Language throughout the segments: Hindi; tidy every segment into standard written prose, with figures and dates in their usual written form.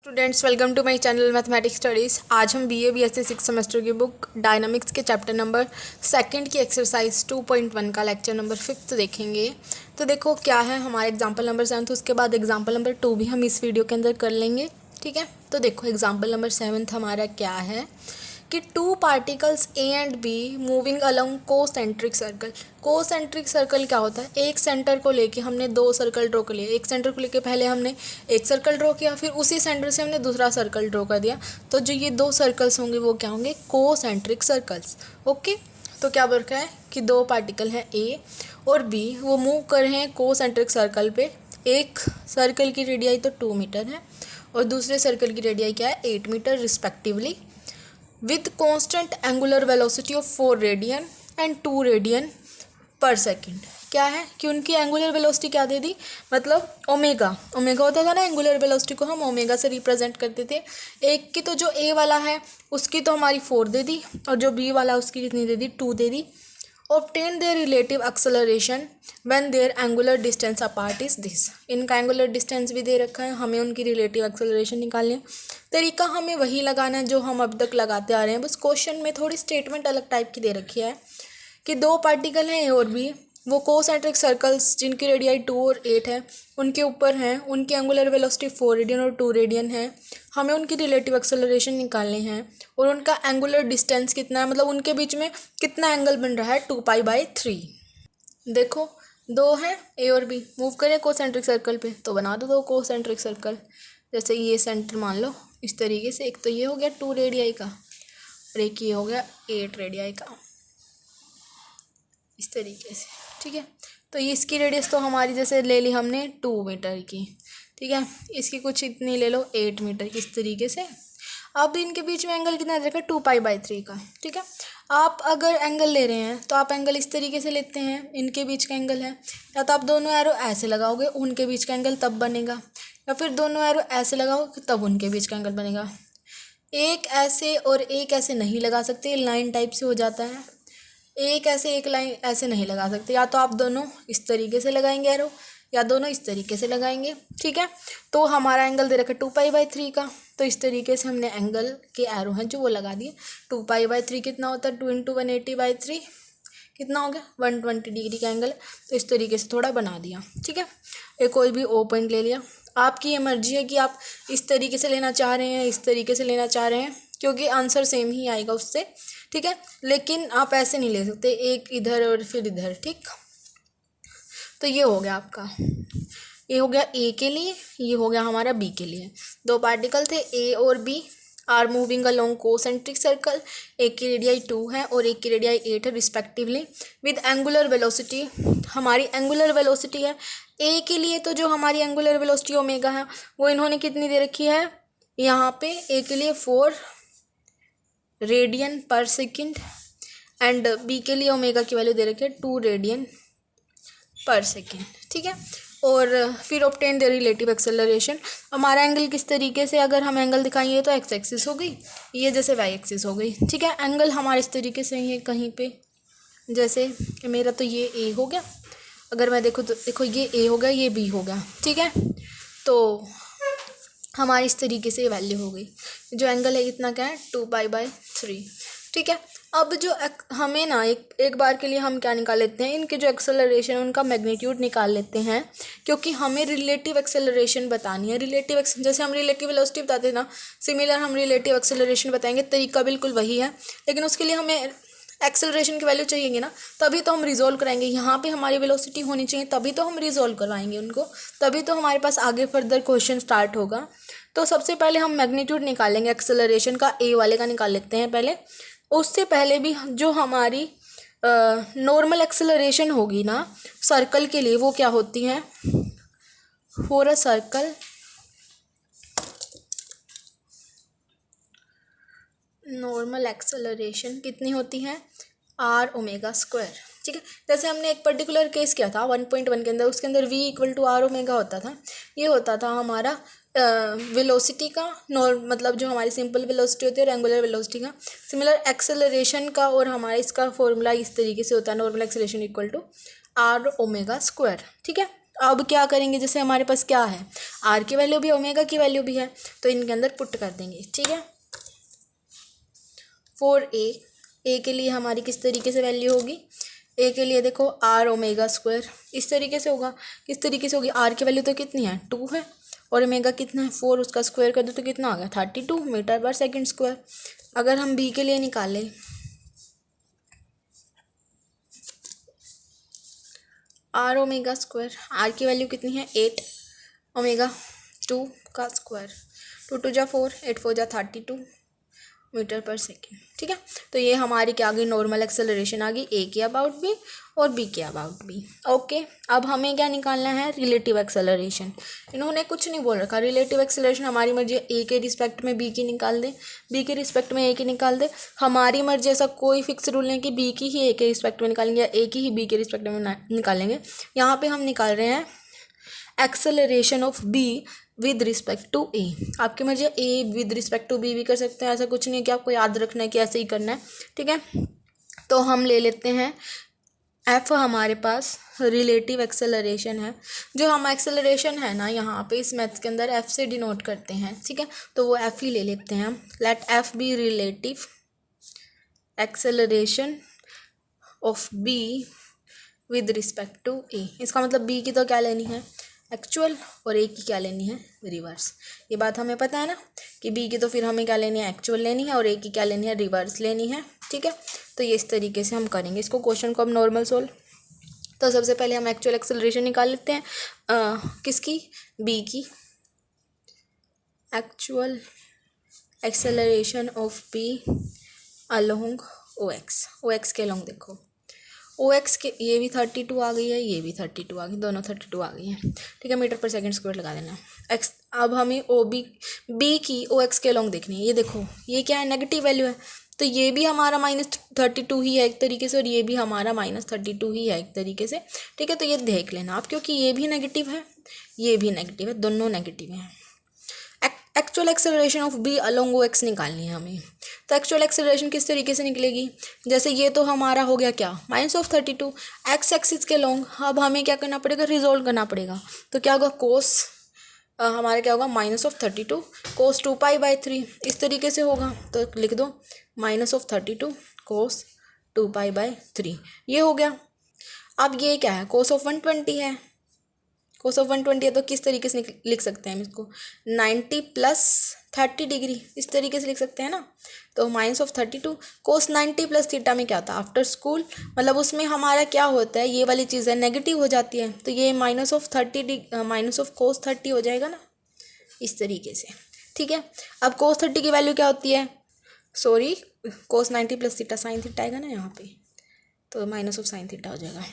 Students welcome to my channel mathematics studies. आज हम बीए बीएससी 6 सेमेस्टर की बुक डायनामिक्स के चैप्टर नंबर 2 की एक्सरसाइज 2.1 का लेक्चर नंबर 5 देखेंगे। तो देखो क्या है हमारे एग्जाम्पल नंबर 7, उसके बाद एग्जाम्पल नंबर 2 भी हम इस वीडियो के अंदर कर लेंगे। ठीक है, तो देखो एग्जाम्पल नंबर 7 हमारा क्या है कि two particles A and be moving along concentric circle. Concentric circle क्या होता है? एक सेंटर को लेके हमने दो सर्कल ड्रॉ कर लिए। एक सेंटर को लेके पहले हमने एक सर्कल ड्रॉ किया, फिर उसी सेंटर से हमने दूसरा सर्कल ड्रॉ कर दिया। तो जो ये दो सर्कल्स होंगे वो क्या होंगे? Concentric circles. ओके, तो क्या बोल रखा है कि दो पार्टिकल हैं ए और बी, वो मूव कर रहे हैं कोसेंट्रिक सर्कल पे। एक सर्कल की रेडियाई तो 2 मीटर है और दूसरे सर्कल की रेडियाई क्या है? 8 meter respectively, with constant angular velocity of 4 radian and 2 radian पर सेकेंड। क्या है कि उनकी एंगुलर वेलोसिटी क्या दे दी? मतलब ओमेगा। ओमेगा होता था ना, एंगुलर वेलोसिटी को हम ओमेगा से रिप्रेजेंट करते थे। एक की तो जो ए वाला है उसकी तो हमारी 4 दे दी और जो बी वाला उसकी कितनी दे दी? 2 दे दी। obtain their relative acceleration when their angular distance apart is this। इनका एंगुलर डिस्टेंस भी दे रखा है, हमें उनकी रिलेटिव एक्सेलरेशन निकालनी है। तरीका हमें वही लगाना है जो हम अब तक लगाते आ रहे हैं, बस क्वेश्चन में थोड़ी स्टेटमेंट अलग टाइप की दे रखी है कि दो पार्टिकल हैं ए और बी, वो कोसेंट्रिक सर्कल्स जिनकी रेडियाई 2 और 8 है उनके ऊपर हैं, उनकी एंगुलर वेलोसिटी 4 रेडियन और 2 रेडियन है। हमें उनकी रिलेटिव एक्सेलरेशन निकालनी है और उनका एंगुलर डिस्टेंस कितना है, मतलब उनके बीच में कितना एंगल बन रहा है? 2π/3। देखो दो हैं ए और बी, मूव करें कोसेंट्रिक सर्कल पे तो बना दो कोसेंट्रिक सर्कल। जैसे ये सेंटर मान लो इस तरीके से, एक तो ये हो गया 2 रेडियाई का और एक ये हो गया 8 रेडियाई का, इस तरीके से। ठीक है, तो इसकी रेडियस तो हमारी जैसे ले ली हमने 2 मीटर की, ठीक है, इसकी कुछ इतनी ले लो 8 मीटर की, इस तरीके से। अब इनके बीच में एंगल कितना रखा? 2π/3 का। ठीक है, आप अगर एंगल ले रहे हैं तो आप एंगल इस तरीके से लेते हैं, इनके बीच का एंगल है, या तो आप दोनों एरो ऐसे लगाओगे उनके बीच का एंगल तब बनेगा, या फिर दोनों एरो ऐसे लगाओ तब उनके बीच का एंगल बनेगा। एक ऐसे और एक ऐसे नहीं लगा सकते, लाइन टाइप से हो जाता है। एक ऐसे एक लाइन ऐसे नहीं लगा सकते, या तो आप दोनों इस तरीके से लगाएंगे एरो या दोनों इस तरीके से लगाएंगे। ठीक है, तो हमारा एंगल दे रखा है 2π/3 का, तो इस तरीके से हमने एंगल के एरो हैं जो वो लगा दिए। 2π/3 कितना होता है? 2 × 180/3 कितना हो गया? 120 डिग्री का एंगल, तो इस तरीके से थोड़ा बना दिया। ठीक है, एक कोई भी ओ पॉइंट ले लिया। आपकी ये मर्जी है कि आप इस तरीके से लेना चाह रहे हैं, इस तरीके से लेना चाह रहे हैं, क्योंकि आंसर सेम ही आएगा उससे। ठीक है, लेकिन आप ऐसे नहीं ले सकते, एक इधर और फिर इधर। ठीक, तो ये हो गया आपका, ये हो गया ए के लिए, ये हो गया हमारा बी के लिए। दो पार्टिकल थे ए और B, are moving along concentric circle. एक की रेडियाई 2 है और एक की रेडियाई 8 है रिस्पेक्टिवली, विद एंगुलर वेलोसिटी। हमारी एंगुलर वेलोसिटी है ए के लिए, तो जो हमारी एंगुलर वेलोसिटी ओमेगा है वो इन्होंने कितनी दे रखी है यहाँ पे? ए के लिए 4 रेडियन पर सेकेंड एंड बी के लिए ओमेगा की वैल्यू दे रखी है 2 रेडियन पर सेकेंड। ठीक है, और फिर ऑब्टेन द रिलेटिव एक्सेलरेशन। हमारा एंगल किस तरीके से, अगर हम एंगल दिखाएंगे तो एक्स एक्सिस हो गई, ये जैसे वाई एक्सिस हो गई। ठीक है, एंगल हमारे इस तरीके से ही है कहीं पे, जैसे मेरा तो ये ए हो गया, अगर मैं देखूँ तो देखो ये ए हो गया, ये बी हो गया। ठीक है, तो हमारी इस तरीके से वैल्यू हो गई। जो एंगल है कितना क्या है? 2π/3। ठीक है, अब जो हमें ना एक बार के लिए हम क्या निकाल लेते हैं, इनके जो एक्सेलरेशन उनका मैग्नीट्यूड निकाल लेते हैं, क्योंकि हमें रिलेटिव एक्सेलरेशन बतानी है। रिलेटिव जैसे हम रिलेटिव वेलोसिटी बताते हैं ना, सिमिलर हम रिलेटिव एक्सेलरेशन बताएंगे। तरीका बिल्कुल वही है, लेकिन उसके लिए हमें एक्सेलरेशन की वैल्यू चाहिए ना, तभी तो हम रिजोल्व कराएंगे। यहाँ पे हमारी वेलोसिटी होनी चाहिए, तभी तो हम रिजोल्व करवाएंगे उनको, तभी तो हमारे पास आगे फर्दर क्वेश्चन स्टार्ट होगा। तो सबसे पहले हम मैग्नीट्यूड निकालेंगे एक्सेलरेशन का, ए वाले का निकाल लेते हैं पहले। उससे पहले भी जो हमारी नॉर्मल एक्सेलरेशन होगी ना सर्कल के लिए, वो क्या होती है? For a circle normal acceleration कितनी होती है? r⍵²। ठीक है, जैसे हमने एक पर्टिकुलर केस किया था 1.1 के अंदर, उसके अंदर v = r⍵ होता था। ये होता था हमारा वेलोसिटी का मतलब जो हमारी सिंपल वेलोसिटी होती है और एंगुलर वेलोसिटी का। सिमिलर एक्सेलरेशन का और हमारा इसका फॉर्मूला इस तरीके से होता है, नॉर्मल एक्सेलरेशन = r⍵²। ठीक है, अब क्या करेंगे, जैसे हमारे पास क्या है, आर की वैल्यू भी ओमेगा की वैल्यू भी है, तो इनके अंदर पुट कर देंगे, ठीक है। फॉर ए के लिए हमारी किस तरीके से वैल्यू होगी, ए के लिए देखो आर ओमेगा स्क्वायर इस तरीके से होगा। किस तरीके से होगी, आर की वैल्यू तो कितनी है 2 है, और ओमेगा कितना है 4, उसका स्क्वायर कर दो तो कितना आ गया 32 मीटर पर सेकेंड स्क्वायर। अगर हम बी के लिए निकालें, आर ओमेगा स्क्वायर, आर की वैल्यू कितनी है 8, ओमेगा 2 का स्क्वायर, 2 2 जा 4, 8 4 जा 32 मीटर पर सेकेंड, ठीक है। तो ये हमारी क्या आ गई, नॉर्मल एक्सेलरेशन आ गई ए के अबाउट भी और बी के अबाउट भी। ओके, अब हमें क्या निकालना है, रिलेटिव एक्सेलरेशन। इन्होंने कुछ नहीं बोल रखा, रिलेटिव एक्सेलरेशन हमारी मर्जी ए के रिस्पेक्ट में बी की निकाल दे, बी के रिस्पेक्ट में ए की निकाल दे, हमारी मर्जी। ऐसा कोई फिक्स रूल नहीं कि बी की ही ए के रिस्पेक्ट में निकालेंगे या ए की ही बी के रिस्पेक्ट में निकालेंगे। यहाँ पे हम निकाल रहे हैं acceleration of B with respect to A. आपकी मर्जी A with respect to B भी कर सकते हैं, ऐसा कुछ नहीं कि आपको याद रखना है कि ऐसे ही करना है, ठीक है। तो हम ले लेते हैं एफ, हमारे पास रिलेटिव एक्सेलरेशन है। जो हम एक्सेलरेशन है ना यहाँ पे इस मैथ्स के अंदर एफ से डिनोट करते हैं, ठीक है, तो वो एफ ही ले लेते हैं हम। Let F B relative acceleration of B with respect to A. इसका मतलब बी की तो क्या लेनी है एक्चुअल, और ए की क्या लेनी है रिवर्स। ये बात हमें पता है ना कि बी की तो फिर हमें क्या लेनी है एक्चुअल लेनी है, और ए की क्या लेनी है रिवर्स लेनी है, ठीक है। तो ये इस तरीके से हम करेंगे इसको, क्वेश्चन को हम नॉर्मल सोल्व। तो सबसे पहले हम एक्चुअल एक्सेलरेशन निकाल लेते हैं, किसकी, बी की। Actual acceleration of B along O X के अलोंग देखो ओ एक्स के, ये भी 32 आ गई है, ये भी 32 आ गई, दोनों 32 आ गई हैं, ठीक है। मीटर पर सेकंड स्क्वायर लगा देना एक्स। अब हमें ओ बी की ओ एक्स के अलोंग देखनी है। ये देखो ये क्या है, नेगेटिव वैल्यू है, तो ये भी हमारा -32 ही है एक तरीके से, और ये भी हमारा -32 ही है एक तरीके से, ठीक है। तो ये देख लेना आप, क्योंकि ये भी नेगेटिव है, ये भी नेगेटिव है, दोनों नेगेटिव हैं। Actual acceleration of B along O X निकालनी है हमें। तो एक्चुअल एक्सेलरेशन किस तरीके से निकलेगी, जैसे ये तो हमारा हो गया क्या -32 एक्स एक्सिस के लॉन्ग। अब हमें क्या करना पड़ेगा, रिजोल्व करना पड़ेगा। तो क्या होगा, कोस हमारा क्या होगा -32 कोस 2π/3 इस तरीके से होगा। तो लिख दो -32 कोस 2π/3, ये हो गया। अब ये क्या है, कोस ऑफ 120 है, कोस ऑफ 120 है, तो किस तरीके से लिख सकते हैं हम इसको, 90 + 30 डिग्री इस तरीके से लिख सकते हैं ना। तो -32 कोस 90 + थीटा में क्या होता है आफ्टर स्कूल, मतलब उसमें हमारा क्या होता है, ये वाली चीज़ है नेगेटिव हो जाती है, तो ये -कोस 30 हो जाएगा ना इस तरीके से, ठीक है। अब कोस 30 की वैल्यू क्या होती है, सॉरी कोस 90 + थीटा साइन थीटा आएगा ना यहाँ पे, तो -sin थीटा हो जाएगा।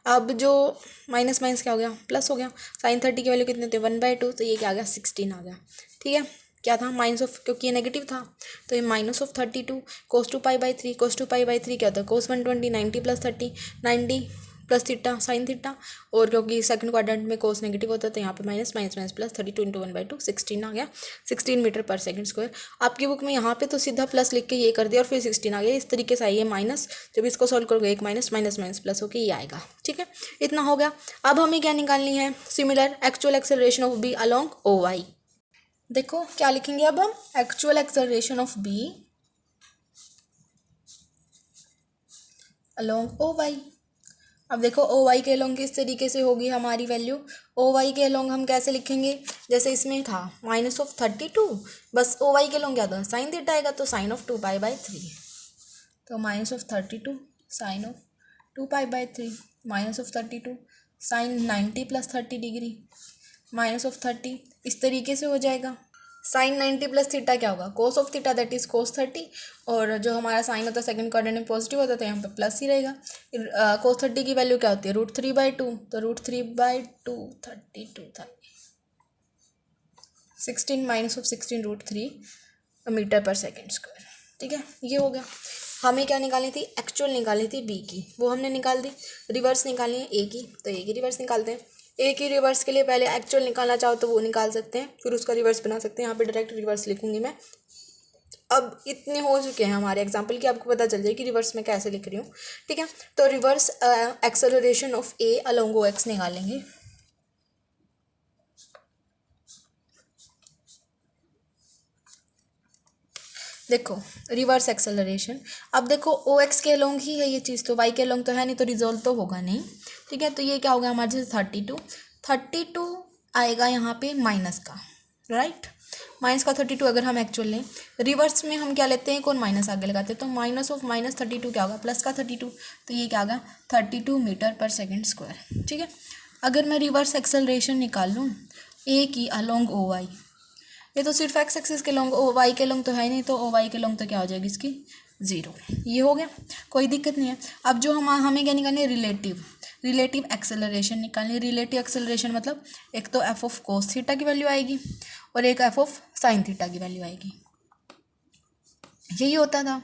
अब जो माइनस माइनस क्या हो गया, प्लस हो गया। sin 30 की वैल्यू कितनी होती है 1/2, तो ये क्या आ गया 16 आ गया, ठीक है। क्या था क्योंकि ये नेगेटिव था, तो ये -32 cos 2π/3 cos 2π/3 क्या होता है cos 120 90 + 30 90 + थीटा sin थीटा, और क्योंकि सेकंड क्वाड्रेंट में कोस नेगेटिव होता है तो यहाँ पे माइनस माइनस माइनस प्लस 32 × 1/2 16 आ गया, 16 मीटर पर सेकंड स्क्वायर। आपकी बुक में यहाँ पे तो सीधा प्लस लिख के ये कर दिया और फिर 16 आ गया, इस तरीके से आइए माइनस, जब इसको सॉल्व करोगे एक माइनस माइनस माइनस प्लस होकर ये आएगा, ठीक है। इतना हो गया। अब हमें क्या निकालनी है, similar actual acceleration of B along O Y. देखो क्या लिखेंगे अब हम, actual acceleration of B along O Y. अब देखो ओ वाई के अलोंग किस तरीके से होगी हमारी वैल्यू, ओ वाई के अलोंग हम कैसे लिखेंगे, जैसे इसमें था -32, बस ओ वाई के अलोंग क्या था साइन थीटा आएगा, तो sin of 2π/3, तो -32 sin of 2π/3 -32 sin 90 + 30 डिग्री -30 इस तरीके से हो जाएगा। sin 90 + थीटा क्या होगा cos of theta, that is cos 30, और जो हमारा साइन होता है सेकंड क्वाड्रेंट में पॉजिटिव होता है तो यहाँ पे प्लस ही रहेगा। cos 30 की वैल्यू क्या होती है √3/2, तो √3/2 32 था, 16 -16 √3 मीटर पर सेकेंड स्क्वायर, ठीक है। ये हो गया। हमें क्या निकालनी थी, एक्चुअल निकालनी थी बी की, वो हमने निकाल दी। रिवर्स निकालनी है ए की, तो ए की रिवर्स निकालते हैं। ए की रिवर्स के लिए पहले एक्चुअल निकालना चाहो तो वो निकाल सकते हैं, फिर उसका रिवर्स बना सकते हैं। यहाँ पे डायरेक्ट रिवर्स लिखूंगी मैं। अब इतने हो चुके हैं हमारे एग्जाम्पल कि आपको पता चल जाए कि रिवर्स में कैसे लिख रही हूँ, ठीक है। तो reverse acceleration of A along O X निकालेंगे। देखो रिवर्स एक्सेलरेशन, अब देखो ओ एक्स के लॉन्ग ही है ये चीज़, तो वाई के लॉन्ग तो है नहीं, तो रिजॉल्व तो होगा नहीं। ठीक है, तो ये क्या होगा हमारे जैसे 32 आएगा यहाँ पे माइनस का, राइट, माइनस का 32 अगर हम एक्चुअल लें। रिवर्स में हम क्या लेते हैं, कौन माइनस आगे लगाते हैं, तो माइनस ऑफ माइनस 32 क्या होगा, प्लस का 32, तो ये क्या होगा 32 मीटर पर सेकेंड स्क्वायर। ठीक है, अगर मैं रिवर्स एक्सेलरेशन निकाल लूँ ए की अलोंग ओ वाई, ये तो सिर्फ एक्स एक्सिस के लॉन्ग, ओ वाई के लॉन्ग तो है ही नहीं, तो ओ वाई के लॉन्ग तो क्या हो जाएगी इसकी 0। ये हो गया, कोई दिक्कत नहीं है। अब जो हमें क्या निकालनी है, रिलेटिव एक्सेलरेशन निकालनी है। रिलेटिव एक्सेलरेशन मतलब एक तो एफ ऑफ कोस थीटा की वैल्यू आएगी और एक एफ ऑफ साइन थीटा की वैल्यू आएगी, यही होता था।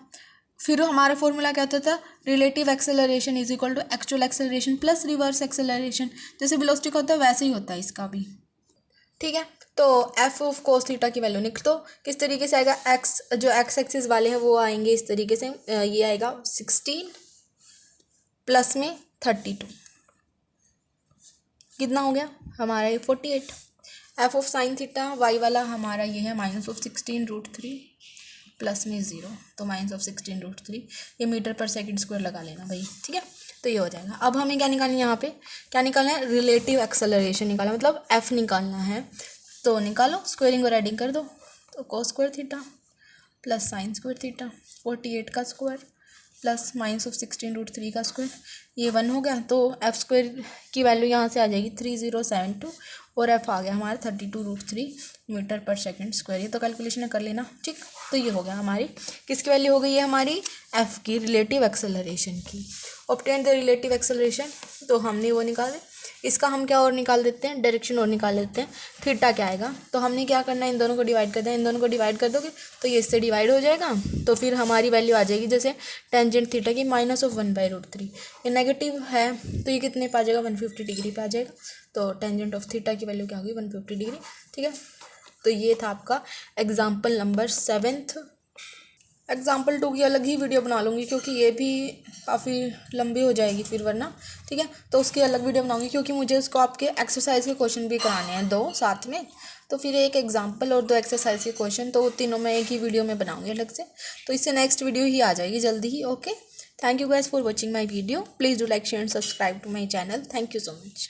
फिर हमारा फॉर्मूला क्या होता था, relative acceleration is equal to actual acceleration plus reverse acceleration, जैसे वेलोसिटी का होता है वैसे ही होता है इसका भी। ठीक है, तो एफ ऑफ कोस थीटा की वैल्यू निकल, तो किस तरीके से आएगा, एक्स जो एक्स एक्सिस वाले हैं वो आएंगे इस तरीके से, ये आएगा 16 प्लस में 32, कितना हो गया हमारा ये 48। F of sine theta Y वाला हमारा ये है माइनस ऑफ 16√3 प्लस में 0, तो माइनस ऑफ 16√3, ये मीटर पर सेकंड स्क्वायर लगा लेना भाई। ठीक है, तो ये हो जाएगा। अब हमें क्या निकालना है, यहाँ पे क्या निकालना है, रिलेटिव एक्सेलरेशन निकालना, मतलब एफ निकालना है। तो निकालो, स्क्वायरिंग और एडिंग कर दो, तो cos square theta plus sine square theta 48 का स्क्वायर प्लस माइनस ऑफ 16√3 का स्क्वायर, ये 1 हो गया। तो एफ स्क्वायर की वैल्यू यहाँ से आ जाएगी 3072 और एफ आ गया हमारा 32√3 मीटर पर सेकंड स्क्वायर। ये तो कैलकुलेशन कर लेना। ठीक, तो ये हो गया हमारी किसकी वैल्यू हो गई है, हमारी एफ की, रिलेटिव एक्सेलरेशन की। ऑब्टेन द रिलेटिव एक्सेलरेशन, तो हमने वो निकाले। इसका हम क्या और निकाल देते हैं, डायरेक्शन और निकाल लेते हैं। थीटा क्या आएगा, तो हमने क्या करना है, इन दोनों को डिवाइड कर दें, इन दोनों को डिवाइड कर दोगे तो ये इससे डिवाइड हो जाएगा, तो फिर हमारी वैल्यू आ जाएगी जैसे टेंजेंट थीटा की माइनस ऑफ 1/√3। ये नेगेटिव है तो ये कितने पे आ जाएगा, 150 डिग्री पे आ जाएगा। तो टेंजेंट ऑफ थीटा की वैल्यू क्या होगी, 150 डिग्री। ठीक है, तो ये था आपका एग्जाम्पल नंबर 7। एग्जाम्पल 2 की अलग ही वीडियो बना लूँगी क्योंकि ये भी काफ़ी लंबी हो जाएगी फिर वरना। ठीक है, तो उसकी अलग वीडियो बनाऊँगी क्योंकि मुझे उसको आपके एक्सरसाइज के क्वेश्चन भी कराने हैं 2 साथ में, तो फिर एक एग्जाम्पल और 2 एक्सरसाइज के क्वेश्चन, तो तीनों मैं एक ही वीडियो में बनाऊँगी अलग से। तो इससे नेक्स्ट वीडियो ही आ जाएगी जल्दी ही। Okay, thank you guys for watching my video, please do like share and subscribe to my channel. Thank you so much.